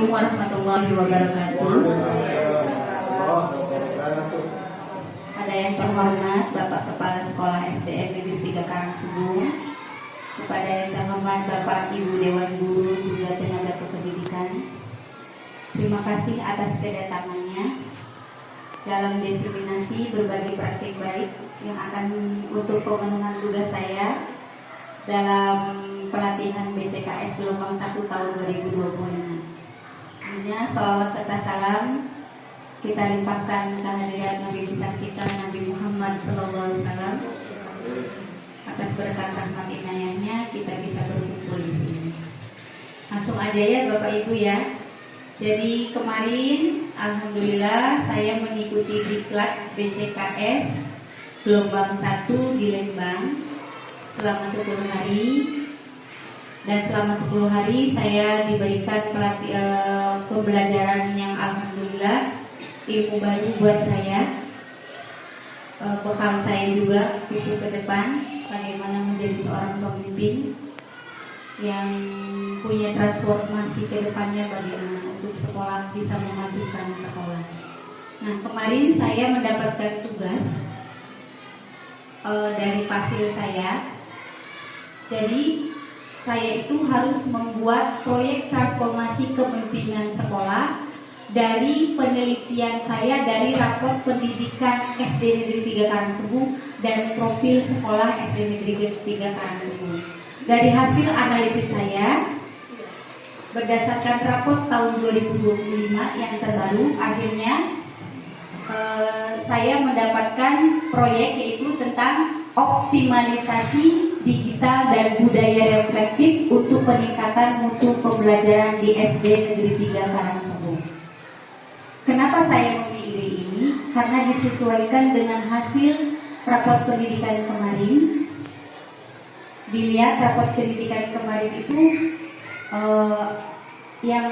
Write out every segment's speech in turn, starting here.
Assalamualaikum warahmatullahi wabarakatuh. Pada yang terhormat Bapak Kepala Sekolah SDN Negeri 3 Karangsebung, kepada yang terhormat Bapak Ibu Dewan Guru juga tenaga kependidikan, terima kasih atas kedatangannya dalam diseminasi berbagai praktik baik yang akan untuk pemenuhan tugas saya dalam pelatihan BCKS gelombang 1 tahun 2025. Selanjutnya salawat serta salam kita limpahkan kehadiran Nabi besar kita Nabi Muhammad SAW. Atas berkat rahmat inayahnya kita bisa berkumpul di sini. Langsung aja ya Bapak Ibu ya. Jadi kemarin alhamdulillah saya mengikuti diklat BCKS gelombang 1 di Lembang selama 10 hari. Dan selama 10 hari saya diberikan pembelajaran yang alhamdulillah ilmu baru buat saya, bekal saya juga untuk ke depan bagaimana menjadi seorang pemimpin yang punya transformasi ke depannya, bagaimana untuk sekolah bisa memajukan sekolah. Nah, kemarin saya mendapatkan tugas dari pasil saya. Jadi saya itu harus membuat proyek transformasi kepemimpinan sekolah dari penelitian saya dari raport pendidikan SD Negeri 3 Karangsebung dan profil sekolah SD Negeri 3 Karangsebung. Dari hasil analisis saya berdasarkan raport tahun 2025 yang terbaru, akhirnya saya mendapatkan proyek yaitu tentang optimalisasi digital dan budaya reflektif untuk peningkatan mutu pembelajaran di SD Negeri 3 Karangsebung. Kenapa saya memilih ini? Karena disesuaikan dengan hasil raport pendidikan kemarin. Dilihat raport pendidikan kemarin itu yang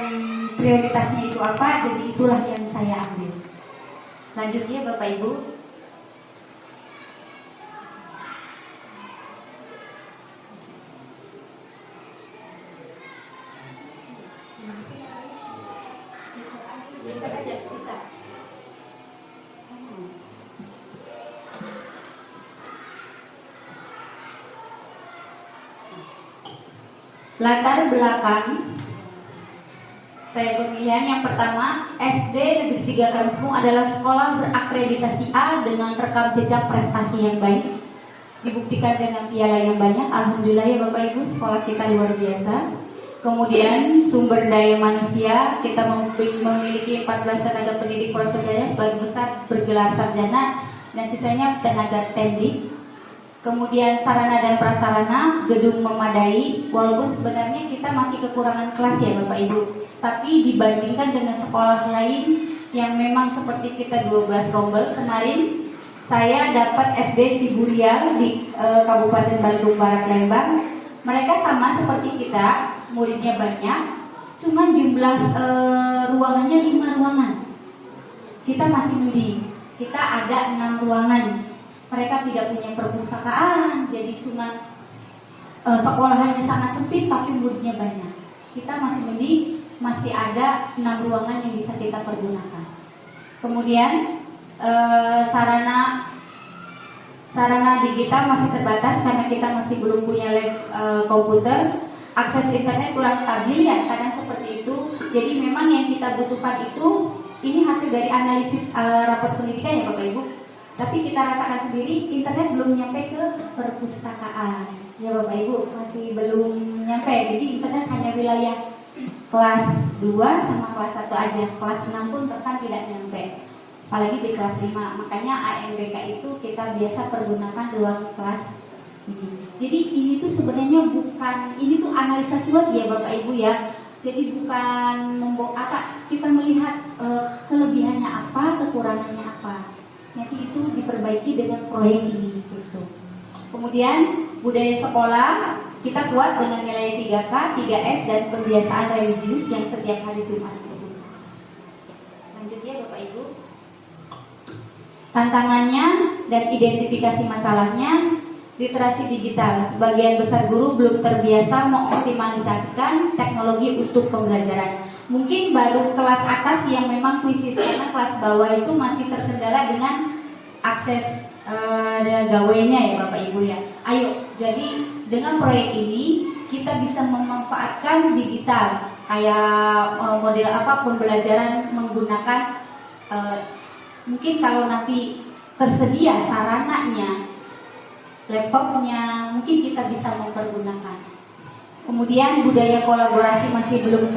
prioritasnya itu apa, jadi itulah yang saya ambil. Lanjutnya Bapak Ibu. Bisa aja, bisa. Latar belakang saya pemilihan yang pertama, SD Negeri 3 Karangsebung adalah sekolah berakreditasi A dengan rekam jejak prestasi yang baik, dibuktikan dengan piala yang banyak. Alhamdulillah ya Bapak Ibu, sekolah kita luar biasa. Kemudian sumber daya manusia, kita memiliki 14 tenaga pendidik prasejarah, sebagian besar bergelar sarjana dan sisanya tenaga teknik. Kemudian sarana dan prasarana, gedung memadai, walaupun sebenarnya kita masih kekurangan kelas ya Bapak Ibu. Tapi dibandingkan dengan sekolah lain yang memang seperti kita 12 rombel kemarin, saya dapat SD Ciburial di Kabupaten Bandung Barat Lembang. Mereka sama seperti kita, muridnya banyak, cuman jumlah ruangannya 5 ruangan. Kita masih mending, kita ada 6 ruangan. Mereka tidak punya perpustakaan, jadi cuma sekolahnya sangat sempit tapi muridnya banyak. Kita masih mending, masih ada 6 ruangan yang bisa kita pergunakan. Kemudian sarana digital masih terbatas karena kita masih belum punya lab komputer. Akses internet kurang stabil ya, kadang seperti itu. Jadi memang yang kita butuhkan itu, ini hasil dari analisis raport pendidikan ya Bapak Ibu. Tapi kita rasakan sendiri, internet belum nyampe ke perpustakaan ya Bapak Ibu, masih belum nyampe. Jadi internet hanya wilayah kelas 2 sama kelas 1 aja. Kelas 6 pun bahkan tidak nyampe, apalagi di kelas 5. Makanya AMBK itu kita biasa pergunakan ruang kelas ini. Jadi ini tuh sebenarnya bukan, ini tuh analisa SWOT ya Bapak Ibu ya. Jadi bukan kita melihat kelebihannya apa, kekurangannya apa. Nanti itu diperbaiki dengan proyek ini gitu. Kemudian budaya sekolah kita buat dengan nilai 3K, 3S dan pembiasaan religius yang setiap hari Jumat itu. Lanjut ya Bapak Ibu. Tantangannya dan identifikasi masalahnya, literasi digital. Sebagian besar guru belum terbiasa mengoptimalisasikan teknologi untuk pembelajaran. Mungkin baru kelas atas yang memang krisis, karena kelas bawah itu masih terkendala dengan akses gawainya ya Bapak Ibu ya. Ayo, jadi dengan proyek ini kita bisa memanfaatkan digital kayak model apa pembelajaran menggunakan mungkin kalau nanti tersedia sarananya, laptopnya, mungkin kita bisa mempergunakan. Kemudian budaya kolaborasi masih belum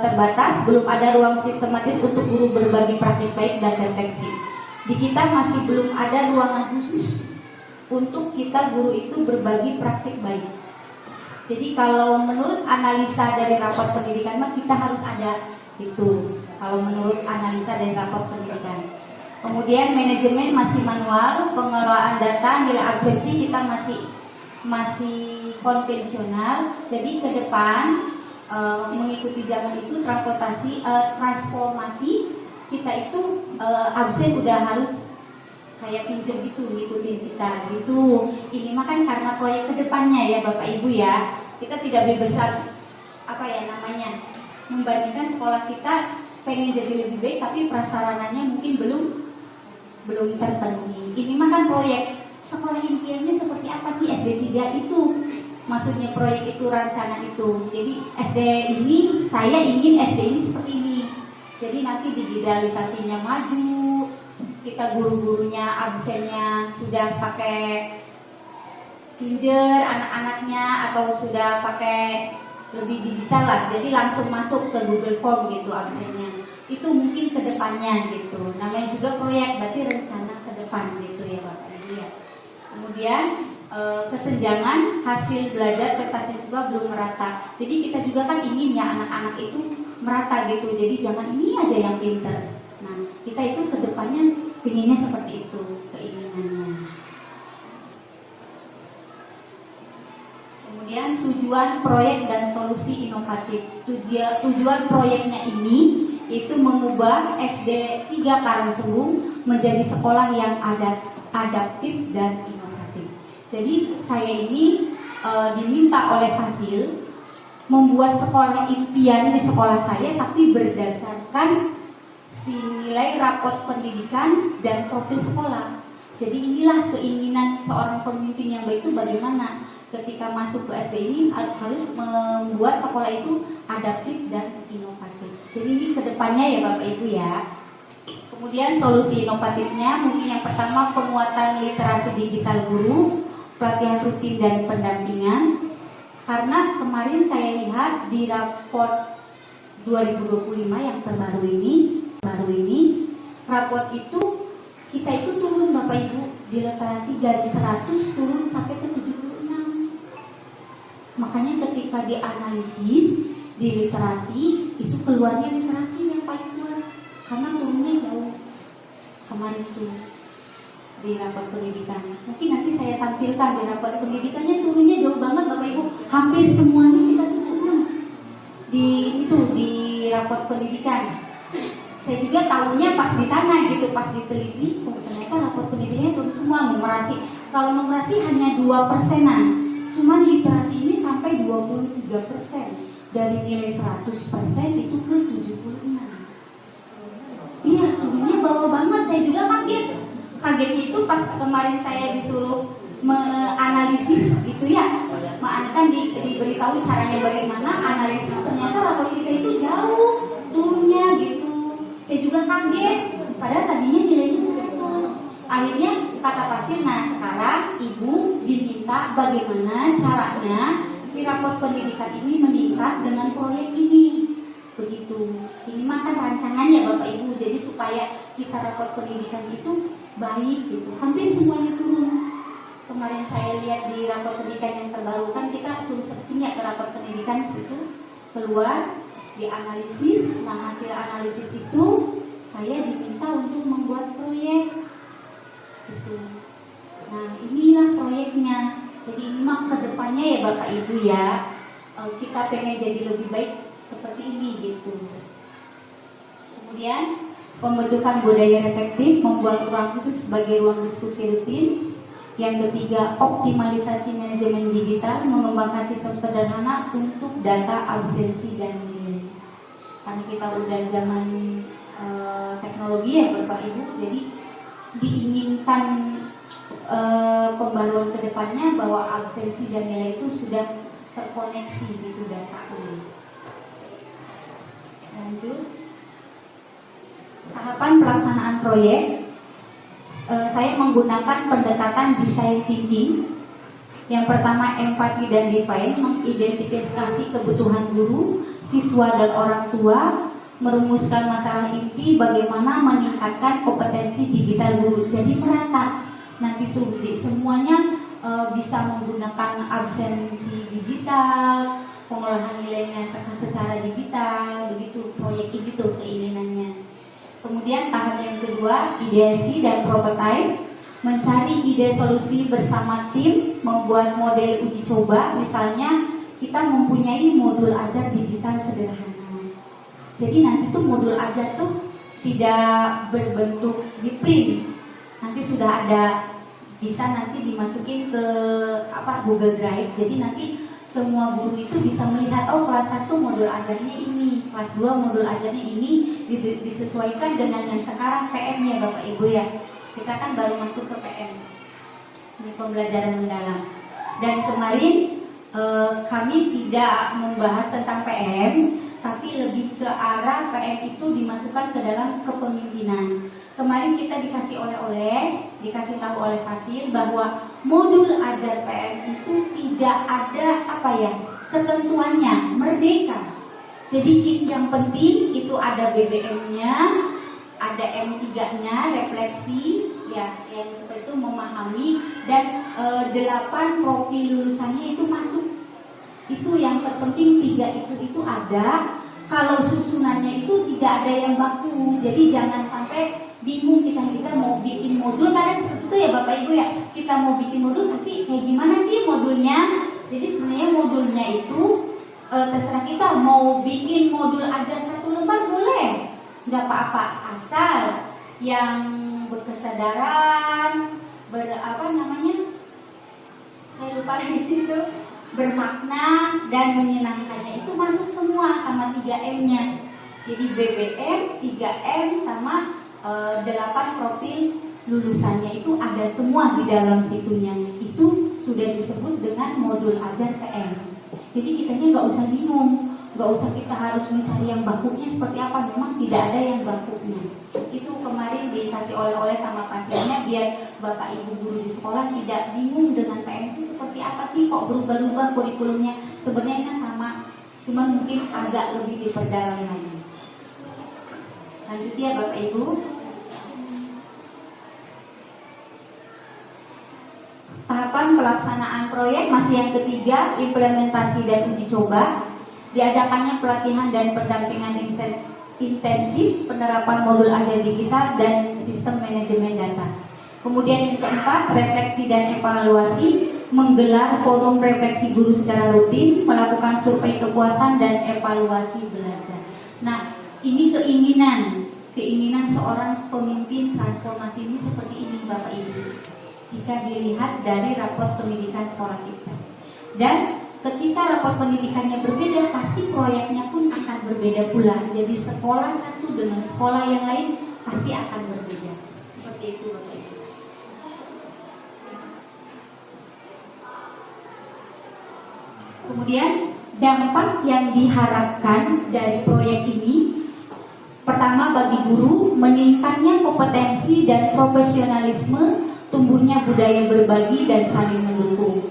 terbatas, belum ada ruang sistematis untuk guru berbagi praktik baik dan refleksi. Di kita masih belum ada ruangan khusus untuk kita guru itu berbagi praktik baik. Jadi kalau menurut analisa dari rapor pendidikan mah kita harus ada itu. Kalau menurut analisa dari rapor pendidikan. Kemudian manajemen masih manual, pengelolaan data, nilai absensi kita masih konvensional. Jadi ke depan mengikuti zaman itu transformasi kita itu absen udah harus kayak pinjam gitu, ngikutin kita gitu. Ini mah kan karena proyek kedepannya ya Bapak Ibu ya. Kita tidak bisa membandingkan sekolah kita pengen jadi lebih baik tapi prasarananya mungkin belum terpenuhi. Ini mah kan proyek sekolah impiannya seperti apa sih SD 3 itu? Maksudnya proyek itu rancangan itu. Jadi SD ini saya ingin SD ini seperti ini. Jadi nanti digitalisasinya maju, kita guru-gurunya absennya sudah pakai pinjer anak-anaknya atau sudah pakai lebih digital lah. Jadi langsung masuk ke Google Form gitu absennya. Itu mungkin kedepannya gitu. Namanya juga proyek berarti rencana ke depan gitu ya Bapak Ibu ya. Kemudian kesenjangan hasil belajar prestasi siswa belum merata. Jadi kita juga kan ingin ya anak-anak itu merata gitu. Jadi jangan ini aja yang pinter. Nah kita itu kedepannya pinginnya seperti itu keinginannya. Kemudian tujuan proyek dan solusi inovatif. Tujuan proyeknya ini itu mengubah SD 3 Karangsembung menjadi sekolah yang adaptif dan inovatif. Jadi saya ini diminta oleh Fasil membuat sekolah impian di sekolah saya, tapi berdasarkan si nilai rapot pendidikan dan profil sekolah. Jadi inilah keinginan seorang pemimpin yang baik itu bagaimana ketika masuk ke SD ini harus membuat sekolah itu adaptif dan inovatif. Jadi ini kedepannya ya Bapak Ibu ya. Kemudian solusi inovatifnya mungkin yang pertama penguatan literasi digital guru, pelatihan rutin dan pendampingan. Karena kemarin saya lihat di raport 2025 yang terbaru ini, raport itu kita itu turun Bapak Ibu di literasi dari 100 turun sampai ke 76. Makanya ketika dianalisis di literasi itu keluarnya literasi yang paling kuat karena turunnya jauh kemarin itu di rapor pendidikan. Mungkin nanti saya tampilkan di rapor pendidikannya turunnya jauh banget Bapak Ibu. Hampir semuanya kita turun di rapor pendidikan. Saya juga tahunya pas di sana gitu, pas diteliti ternyata rapor pendidikannya turun semua. Numerasi, kalau numerasi hanya 2%-an, cuman literasi ini sampai 23%. Dari nilai 100% itu ke 76. Iya, turunnya bawah banget. Saya juga kaget. Kagetnya itu pas kemarin saya disuruh menganalisis gitu ya. Kan diberitahu caranya bagaimana analisis, ternyata rapor kita itu jauh turunnya gitu. Saya juga kaget. Padahal tadinya nilainya 100. Akhirnya kata pasien, nah sekarang ibu diminta bagaimana caranya si rapor pendidikan ini meningkat dengan proyek ini. Begitu. Ini mah kan rancangannya Bapak Ibu. Jadi supaya kita rapor pendidikan itu baik gitu. Hampir semuanya turun. Kemarin saya lihat di rapor pendidikan yang terbaru kan kita suruh searching ya ke rapor pendidikan situ keluar dianalisis. Nah hasil analisis itu saya diminta untuk membuat proyek gitu. Nah inilah proyeknya. Jadi ini mah kedepannya ya Bapak Ibu ya, kita pengen jadi lebih baik seperti ini gitu. Kemudian pembentukan budaya efektif, membuat ruang khusus sebagai ruang diskusi rutin. Yang ketiga, optimalisasi manajemen digital, mengembangkan sistem sederhana untuk data absensi dan nilai. karena kita udah zaman teknologi ya Bapak Ibu, jadi diinginkan pembaruan kedepannya bahwa absensi dan nilai itu sudah terkoneksi gitu datanya. Lanjut, tahapan pelaksanaan proyek. Saya menggunakan pendekatan design thinking. Yang pertama, empati dan define, mengidentifikasi kebutuhan guru, siswa dan orang tua, merumuskan masalah inti, bagaimana meningkatkan kompetensi digital guru. Jadi merata nanti tuh semuanya bisa menggunakan absensi digital, pengolahan nilainya secara digital, begitu proyek itu keinginannya. Kemudian tahap yang kedua, ideasi dan prototype, mencari ide solusi bersama tim, membuat model uji coba. Misalnya kita mempunyai modul ajar digital sederhana. Jadi nanti tuh modul ajar tuh tidak berbentuk di print, nanti sudah ada, bisa nanti dimasukin ke Google Drive. Jadi nanti semua guru itu bisa melihat, oh kelas 1 modul ajarnya ini, kelas 2 modul ajarnya ini, disesuaikan dengan yang sekarang PM-nya Bapak Ibu ya. Kita kan baru masuk ke PM, ini pembelajaran mendalam. Dan kemarin kami tidak membahas tentang PM, tapi lebih ke arah PM itu dimasukkan ke dalam kepemimpinan. Kemarin kita dikasih tahu oleh Pasir bahwa modul ajar PM itu tidak ada ketentuannya, merdeka. Jadi yang penting itu ada BBM-nya, ada M3-nya, refleksi, ya, yang seperti itu memahami, dan 8 profil lulusannya itu masuk. Itu yang terpenting, 3 itu ada. Kalau susunannya itu tidak ada yang baku, jadi jangan sampai bingung kita mau bikin modul, karena seperti itu ya Bapak Ibu ya, kita mau bikin modul tapi kayak gimana sih modulnya. Jadi sebenarnya modulnya itu terserah kita, mau bikin modul aja 1 lembar boleh, nggak apa-apa, asal yang berkesadaran, saya lupa itu, bermakna dan menyenangkannya itu masuk semua sama 3M-nya. Jadi BBM, 3M sama 8 profil lulusannya itu ada semua di dalam situnya. Itu sudah disebut dengan modul ajar PM. Jadi kitanya nggak usah bingung, nggak usah kita harus mencari yang bakunya seperti apa. Memang tidak ada yang bakunya. Itu kemarin dikasih oleh-oleh sama pasiennya biar Bapak Ibu guru di sekolah tidak bingung dengan PM itu seperti apa sih, kok berubah-ubah kurikulumnya. Sebenarnya sama, cuman mungkin agak lebih diperdalam lagi. Lanjut ya Bapak Ibu. Tahapan pelaksanaan proyek masih yang ketiga, implementasi dan uji coba. Diadakannya pelatihan dan pendampingan intensif, penerapan modul ajar digital dan sistem manajemen data. Kemudian yang keempat, refleksi dan evaluasi, menggelar forum refleksi guru secara rutin, melakukan survei kepuasan dan evaluasi belajar. Nah, ini keinginan seorang pemimpin transformasi ini seperti ini Bapak Ibu. Jika dilihat dari raport pendidikan sekolah kita. Dan ketika raport pendidikannya berbeda, pasti proyeknya pun akan berbeda pula. Jadi sekolah satu dengan sekolah yang lain pasti akan berbeda. Seperti itu Bapak Ibu. Kemudian dampak yang diharapkan dari proyek ini, pertama bagi guru, meningkatnya kompetensi dan profesionalisme, tumbuhnya budaya berbagi dan saling mendukung.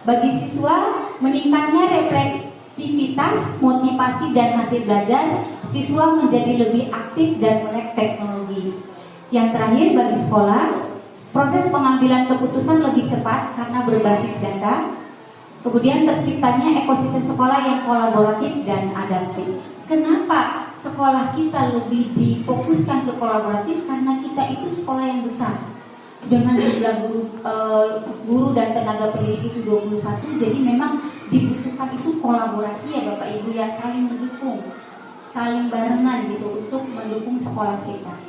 Bagi siswa, meningkatnya reflektivitas, motivasi dan hasil belajar, siswa menjadi lebih aktif dan melek teknologi. Yang terakhir bagi sekolah, proses pengambilan keputusan lebih cepat karena berbasis data. Kemudian terciptanya ekosistem sekolah yang kolaboratif dan adaptif. Kenapa sekolah kita lebih difokuskan ke kolaboratif? Karena kita itu sekolah yang besar. Dengan jumlah guru dan tenaga pendidik itu 21, jadi memang dibutuhkan itu kolaborasi ya Bapak Ibu ya, saling mendukung, saling barengan gitu untuk mendukung sekolah kita.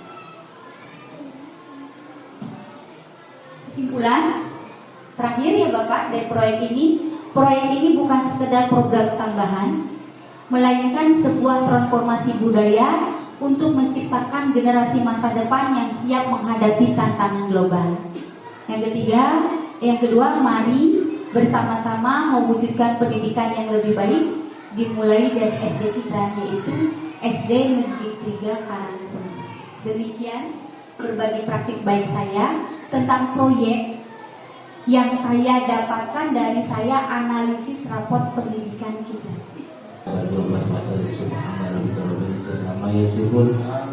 Kesimpulan terakhir ya Bapak dari proyek ini bukan sekedar program tambahan, melainkan sebuah transformasi budaya untuk menciptakan generasi masa depan yang siap menghadapi tantangan global. Yang kedua, mari bersama-sama mewujudkan pendidikan yang lebih baik dimulai dari SD kita, yaitu SD Negeri 3 Karangsem. Demikian berbagi praktik baik saya tentang proyek yang saya dapatkan dari saya analisis raport pendidikan kita.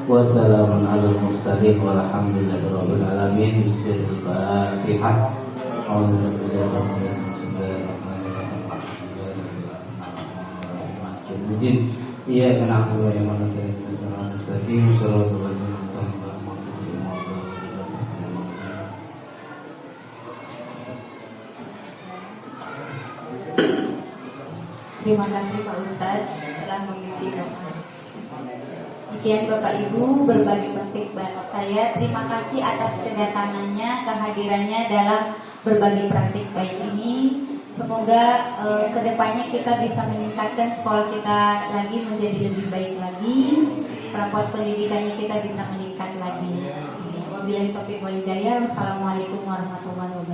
Wassalamun ala mursalin walhamdulillahirabbil alamin. Bismillahirrahmanirrahim. Iya kenapa yang mana saya kesalahan mustaqim sallallahu alaihi wasallam. Terima kasih Pak Ustadz telah memimpin doa. Demikian Bapak Ibu berbagi praktik saya. Terima kasih atas kedatangannya, kehadirannya dalam berbagi praktik baik ini. Semoga kedepannya kita bisa meningkatkan sekolah kita lagi menjadi lebih baik lagi. Raport pendidikannya kita bisa meningkat lagi. Wabillahi taufiq wal hidayah. Wassalamualaikum warahmatullahi wabarakatuh.